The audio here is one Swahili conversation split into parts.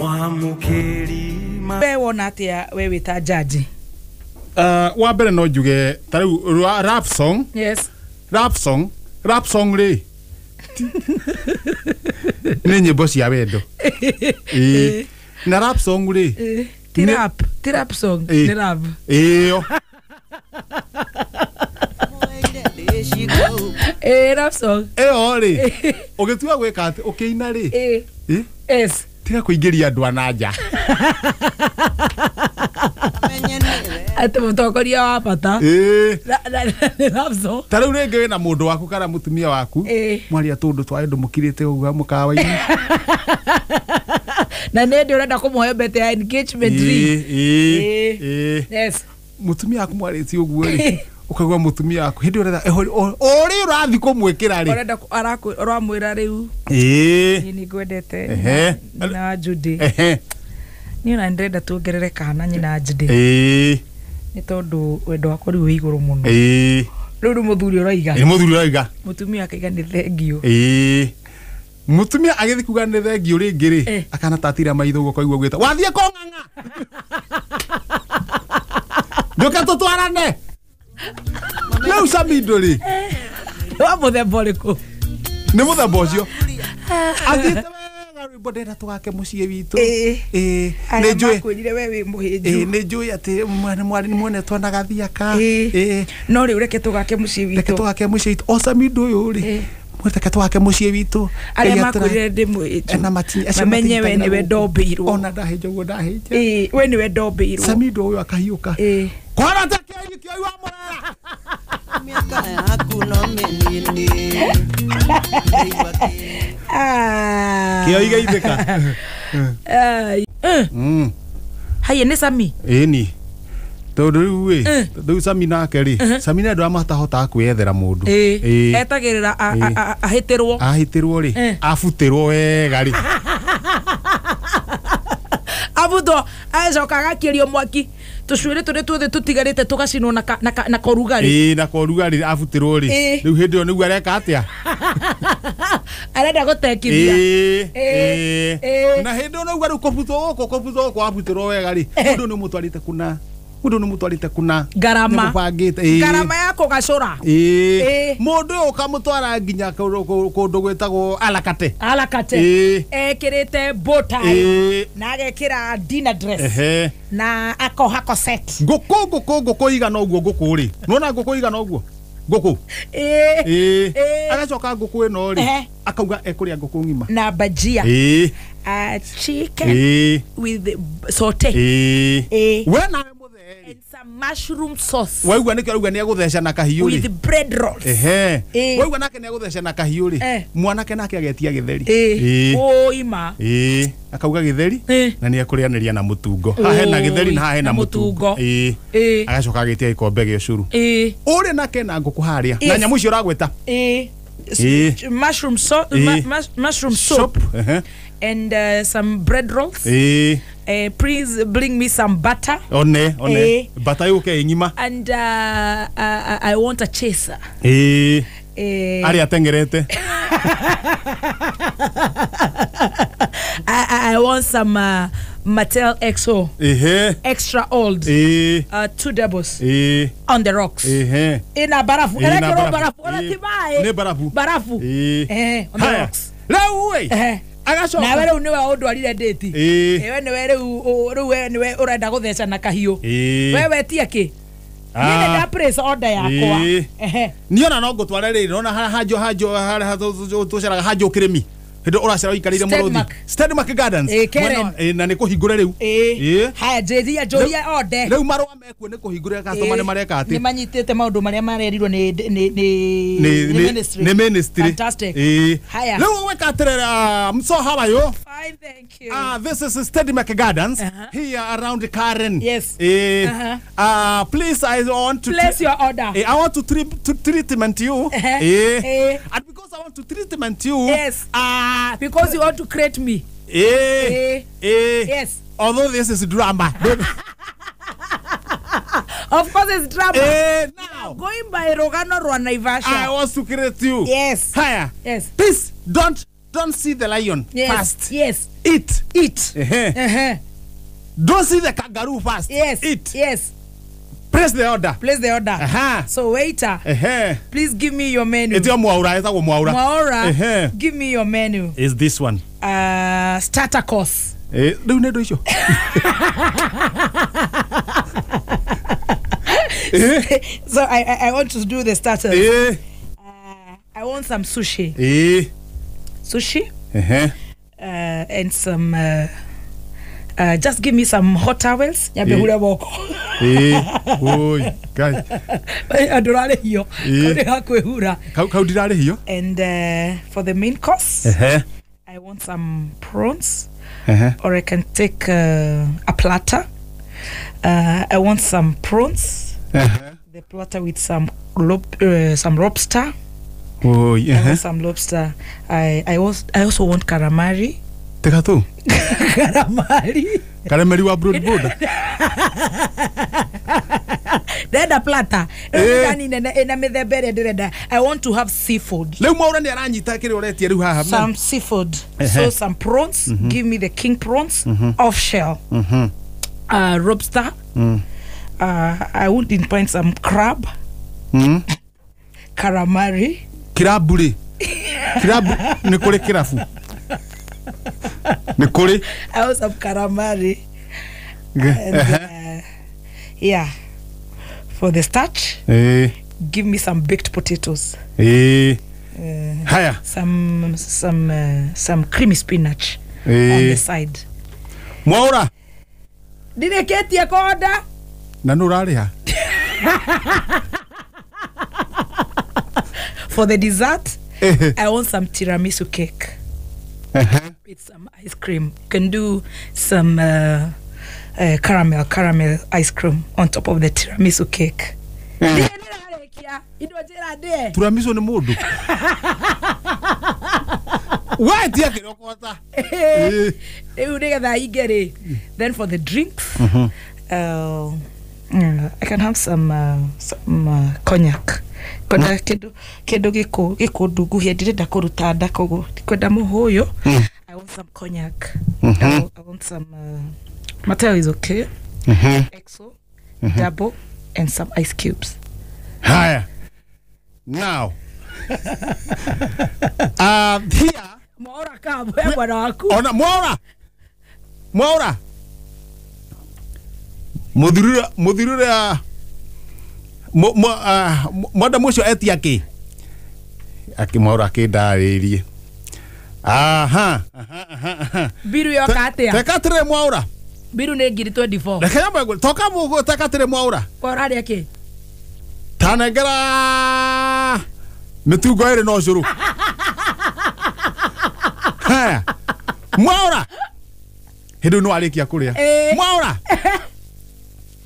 mwamukiri we wona atia we wita jaji wa mbere no njuge tariu rap song ri ni nyimbo cia wendo na rap song ri tirap song ni rap iyo rap song iyo ri ugitua gwika ati ukiina ri yes tiga kuingiria andu ananja ati mutongoria wa bata rap song tariu ringi wina mundu waku kana mutumia waku mwaria tundu twa andu mukirite uguo mukawa-ini na ndio urenda kumuhe bete ya engagement yes mutumia waku mwariti uguo ri ukagwa mutumia waku hindi urenda ori urathi kumwikira ri urenda aramwira riu ni gwendete na Judy ni na ndenda tuongerere kana nyina Judy ni tondu wendo wakwa riu iguru muno riu muthuri uraiga mutumia akaiga ni thengio mutumia agithi kuga ni thengio ringi ri akana tatira maitho ugo koigwa gwita wathie konganga ndoka tutwarane leo samidori wa muthemba uriku ni muthemba ucio athite wega rwimbo ndenda tugake mucie witu ni njui kwirire we wi muhinju ni njui ati mwari ni mwone twana thiaka no ri ureke tugake mucie witu o samido uyu ri mwete twake mucie witu aria makwirire ndi muhinju na matinyi acio menye we ni we ndombeirwo ona ndahinja guo ndahinja we ni we ndombeirwo samido uyu akahiuka kwara take kio wa murara miaka yaku no menini kio igaithika haye ni Sami ni tondu wi ndu Sami nake ri Sami ndu amatahota kwiyethera mundu etagirira ahitirwo ri afutirwo wega ri abudo azokaga kirio mwaki tushwire turi tuothe tutigarite tugacinwo na korugari na korugari afutirwo ri riu hindi yo nigu areka atia arenda gutekithia na hindi yo nigu kobuto ko afutirwo wega ri mundu ni mutwarite kuna garama yako gacura mundu ukamutwara nginya kundu gwetagwo alakate ekirite botai na agekira dinner dress na akohako set nguku igana uguo nguku ri nona nguku igana uguo nguku agacoka nguku ino ri akauga ekuria nguku ngima na bajia chicken with saute wena and some mushroom sauce waigua nikio ruga ni agutheca na kahiu ri with bread rolls waigua nake ni agutheca na kahiu ri mwanake nake agetia githeri oima akauga githeri na ni akurianiria na mutungo hahe na githeri na hahe na mutungo agacoka agetia ikombe gya curu uri nake na nguku haria na nyamu icio ragweta mushroom soup and some bread rolls please bring me some butter one butter yuke ngima and I want a chaser ari atengerete I want some Mattel XO extra old 2 doubles on the rocks ina barafu ne barafu on the rocks lewe agacoka na wewe niwe udwarire date wewe niwe urenda gutheca na kahiu wewe tia ki nile da press order yakwa niona no ngutware riri nona hajo tucaraga hajo kirimi hindo uracera ikarire muruthi Stedmark Gardens na ni kuhingura riu haya joria ode riu marwa mekuo ni kuhingura customer ni mareka ati ni manyitite maundu maria marerirwo ni ministry fantastic haya riu weka atirera so how are you fine thank you this is Stedmark Gardens here around Karen yes please I want to place your order I want to treatment you and because I want to treatment you yes because you want to create me yes although this is drama of course it's drama now going by Rogano Rwa Naivasha I want to create you yes higher yes please don't don't see the lion first. Yes. Eat. Don't see the kangaroo first. Yes. Eat. Yes. Place the order. So waiter, please give me your menu. It's your Mwaura. Give me your menu. Is this one? Starter course. So I want to do the starters. I want some sushi. Sushi. And some just give me some hot towels. Nyabehura boko. Oi, guys. Adorale hiyo. Kode hakwehura. Kaudirale hiyo. And for the main course, I want some prawns. Or I can take a platter. I want some prawns. The platter with some lobster. Oh, yeah. I want some lobster. I also want calamari. Tekatu. Calamari wa broad. Deda platter. I want to have seafood. Some seafood. So some prawns. Give me the king prawns. Off shell. Lobster. I wouldn't find some crab. Calamari. Kiraburi. Kirabu nikole kirafu. Nikole. I want some calamari. And, yeah. For the starch, give me some baked potatoes. Haya. Some creamy spinach on the side. Mwaura. Did get your order? Nanuraria. For the dessert, I want some tiramisu cake with some ice cream. You can do some caramel ice cream on top of the tiramisu cake. Tiramisu ni mudu. What? Then for the drinks, I can have some cognac. Kona kedo giko ndugu here direnda kuruta nda kogo kwenda muhoyo. I want some cognac. I want some Mateo is okay. Exo, double, and some ice cubes. Haya. Now. Here. Mwaura kabu bwana wako. Ona Mwaura. Mudhurura mwada mwisho eti yake Mwaura akindaririe. Biru yokatea. Tekatire Mwaura. Biru ne ngiri 24. Rekayamba toka mugo tekatire Mwaura. Korari yake. Tanegera mitugo ere no curu. Mwaura. Hindu no arikia kuria. Mwaura.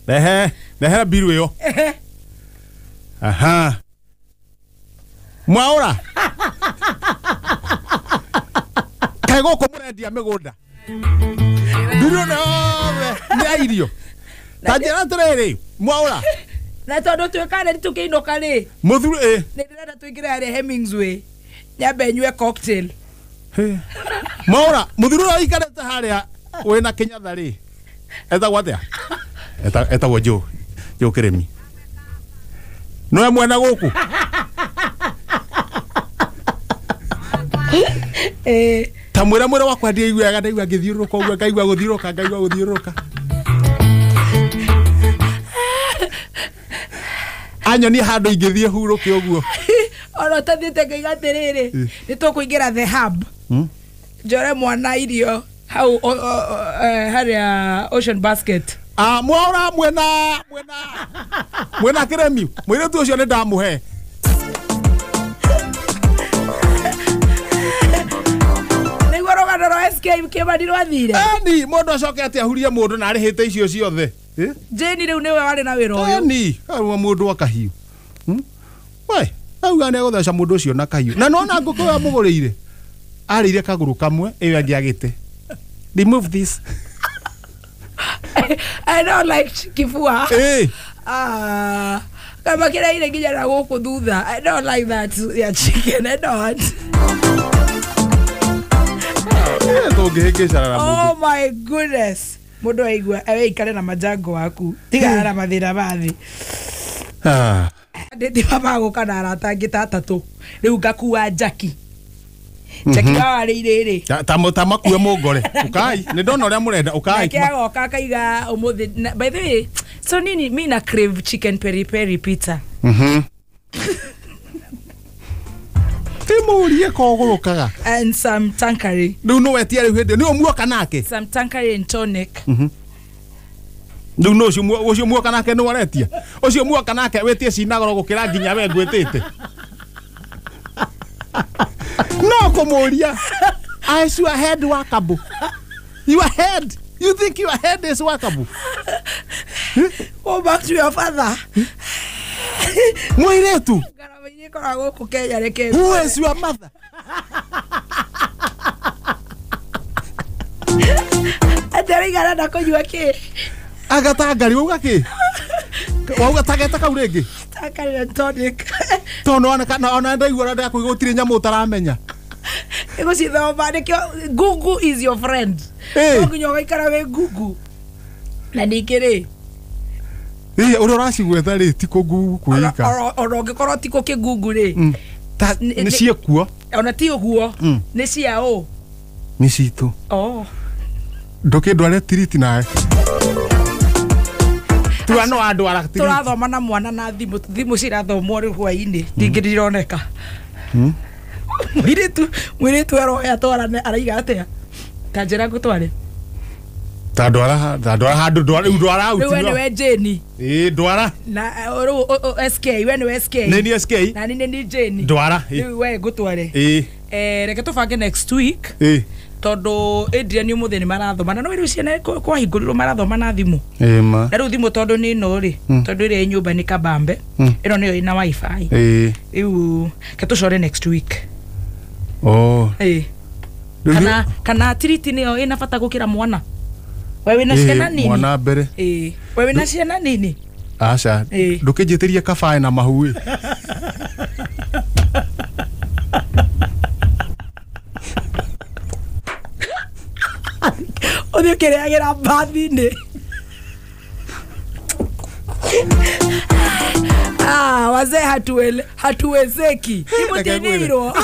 Nehe biru yo. Mwaura. Kaigo ko murendia migunda. Biru no ne irio. Tajera tere Mwaura. Na todo twekane tukiinoka ri. Muthuru Ni ndirenda tuingire hari Hemingway. Nyambe nywe cocktail. Mwaura, muthuru aikarete haria wena Kenyatta ri. Eta watia? Eta wojo. Jo kiremi. No mwena guku. Tamwira mwira wakwa ndi igwaga ndaigwa ngithiuruka ogwa ngaigwa guthiuruka. Anyo ni handu ingithie huruke ogwo. Ora tathiite ngaigatiriri. Ni tukuingira the hub. Jore mwana irio hau haria Ocean Basket. Mwaura mwena kiremi. Mwire tu ucio ni ndamuhe. SK kebadi rwathire. Ni mundu acoke ati ahurie mundu na arihite icio ciothe. Jeni riu niwe wari na wira uyu. Ni mundu akahiu. Wai, auga ne gutheca mundu ucio na kahiu. Na nona nguku ya mugurire. Arire kaguru kamwe ewe angiagite. Remove this. I don't like kifua. Kama kila ile ngija na guku thutha. I don't like that ya chicken. I don't. Oh my goodness. Mundu aigua awe ikare na majango waku. Tiga na mathira bathi. Ndi baba gukana aratangi tatatu. Riu ngakuwa Jackie. Jackie wari iriri. Tamakuwe mugore. Ukai. Ni ndona uria murenda ukai. Agoka kaiga umuthi. By the way, so nini mi na crave chicken peri peri pizza. Timurie kogurukaga. And some tankari. Riu no wetia riu hindi. Ni omuoka nake. Some tankari and tonic. Riu no ucio muoka nake no waretia. Ucio muoka nake wetie cinagoro gukira nginya we ngwitite. No kumuria. I swear head workable. Your head. You think your head is workable? Go back to your father. Muiretu. Who is your mother? Atarigara nako yuake. Agatangari ugaki. Wauga tageta kaurenge. Takari tonic. Tono ona ndaigua nda kuiga utire nyamu utaramenya. Ego si thoma nikio Google is your friend. Ngonyo gaikara we Google. Na ndikire. Uri uracigwetha ri ti kugu kuika. Oro ngikoro ti ku Google ri. Ni ciekuo. Ona ti uguo. Ni ciao. Ni citu. Oh. Ndoke ndware tiriti nae. Tuano andu ara tiriti. Turathoma na mwana na thimu cirathomwo ri hwaini. Ndingirironeka. Mwiretu aroya twarane araiga atia. Kanjira gutware. Tandwara handu ndwara uti. Wewe ni Jeni. Ndwara. Na SK, wewe ni SK. Nini SK? Na nini Jeni. Ndwara. Wewe gutware. Reke tufange next week. Tondu Adrian umuthi ni marathoma na no iru ciana kwa hinguriro marathoma na thimu. Ma. Na ru thimu tondu ni no ri. Tondu ire nyumba ni kabambe. Ino niyo ina wifi. Iu ketucore next week. Oh. Kana tiriti niyo ina bata gukira mwana. Wewe na ciana nini? Mwana mbere. Wewe na ciana nini? Aca. Ndukijitiria kabae na mahui. Odio kireagira bathi-ini. Wazee hatuwezeki. Imutinirwo.